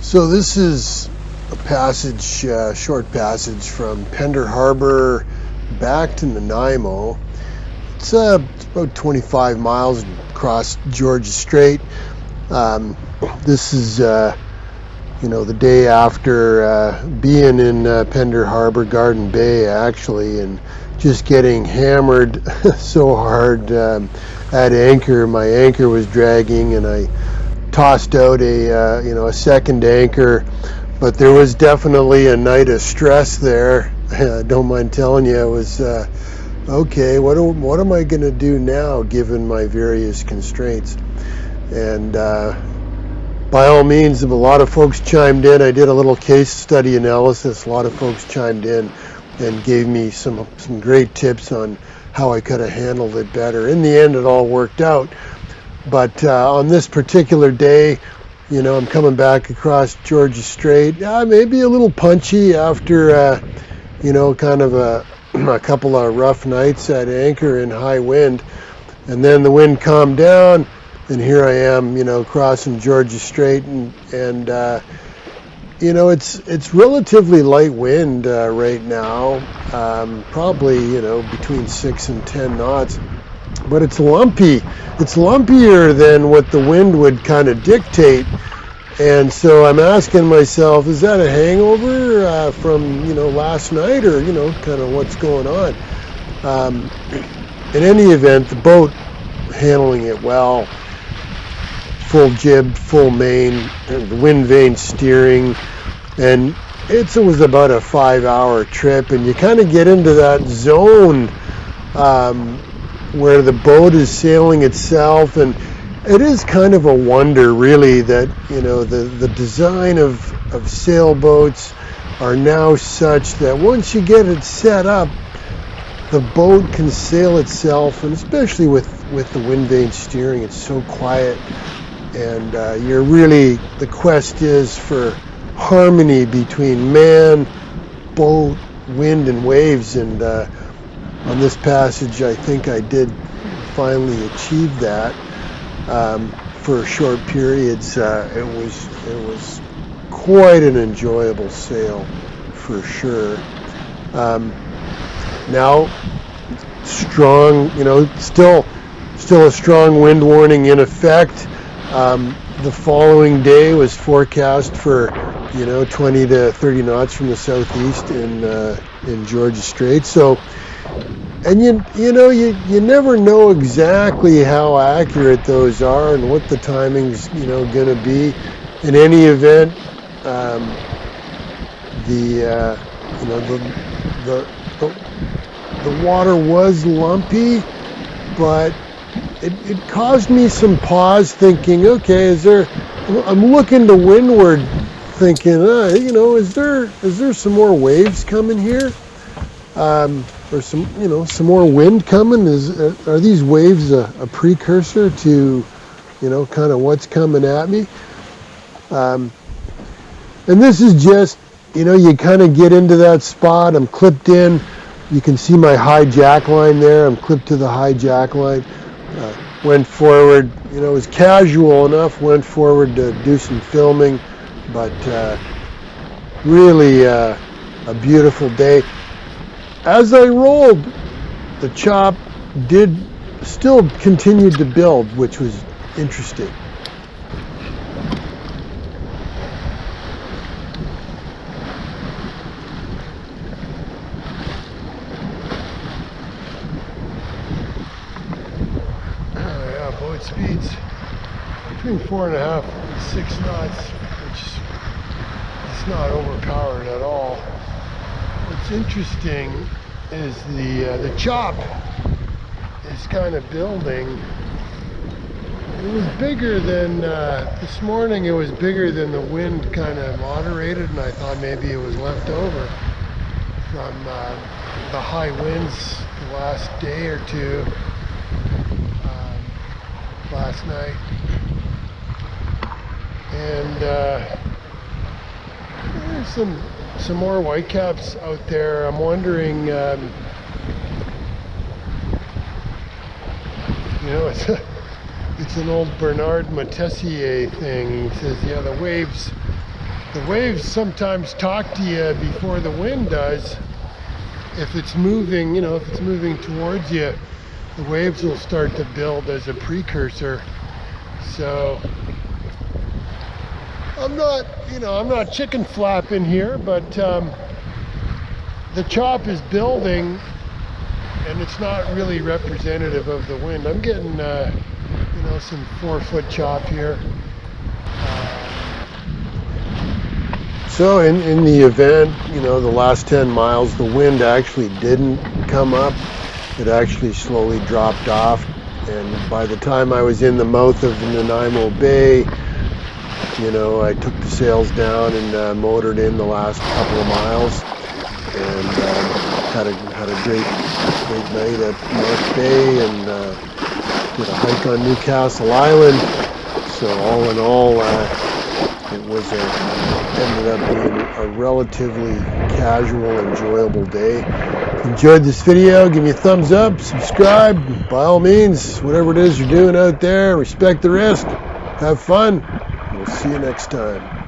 So this is a passage, short passage from Pender Harbor back to Nanaimo. It's about 25 miles across Georgia Strait. This is, the day after being in Pender Harbor, Garden Bay, actually, and just getting hammered so hard at anchor. My anchor was dragging, and I tossed out a second anchor, but there was definitely a night of stress there. I don't mind telling you, it was okay. What am I going to do now, given my various constraints? And by all means, a lot of folks chimed in. I did a little case study analysis. A lot of folks chimed in and gave me some great tips on how I could have handled it better. In the end, it all worked out. But on this particular day, I'm coming back across Georgia Strait. Maybe a little punchy after, kind of a couple of rough nights at anchor in high wind. And then the wind calmed down, and here I am, crossing Georgia Strait, and it's relatively light wind right now, probably, between 6 and 10 knots. But it's lumpy. It's lumpier than what the wind would kind of dictate. And so I'm asking myself, is that a hangover from, last night, or, kind of what's going on? In any event, the boat handling it well. Full jib, full main, the wind vane steering. And it was about a 5-hour trip. And you kind of get into that zone where the boat is sailing itself, and it is kind of a wonder, really, that the design of sailboats are now such that once you get it set up, the boat can sail itself, and especially with the wind vane steering, it's so quiet, and the quest is for harmony between man, boat, wind, and waves. And on this passage, I think I did finally achieve that. For short periods, it was quite an enjoyable sail, for sure. Now, strong, still a strong wind warning in effect. The following day was forecast for 20 to 30 knots from the southeast in Georgia Strait. So. And you never know exactly how accurate those are and what the timing's going to be. In any event, the water was lumpy, but it caused me some pause, thinking, okay, I'm looking to windward, thinking, is there some more waves coming here? Or some more wind coming? Are these waves a precursor to, kind of what's coming at me? And this is just, you kind of get into that spot. I'm clipped in. You can see my high jack line there. I'm clipped to the high jack line. Went forward. It was casual enough. Went forward to do some filming, but really a beautiful day. As I rolled, the chop still continued to build, which was interesting. Yeah, boat speeds between 4.5 and 6 knots, which is not overpowered at all. What's interesting is the chop is kind of building. It was bigger than this morning. It was bigger than the wind kind of moderated, and I thought maybe it was left over from the high winds the last day or two last night. And there's some more whitecaps out there. I'm wondering, it's an old Bernard Matessier thing. He says, yeah, the waves The waves sometimes talk to you before the wind does. If it's moving, if it's moving towards you, the waves will start to build as a precursor. So I'm not chicken flapping here, but the chop is building and it's not really representative of the wind. I'm getting some 4-foot chop here. So in the event, the last 10 miles, the wind actually didn't come up. It actually slowly dropped off. And by the time I was in the mouth of Nanaimo Bay, I took the sails down and motored in the last couple of miles, and had a great night at North Bay, and did a hike on Newcastle Island. So all in all, it ended up being a relatively casual, enjoyable day. If you enjoyed this video, give me a thumbs up, subscribe, by all means, whatever it is you're doing out there, respect the risk, have fun. We'll see you next time.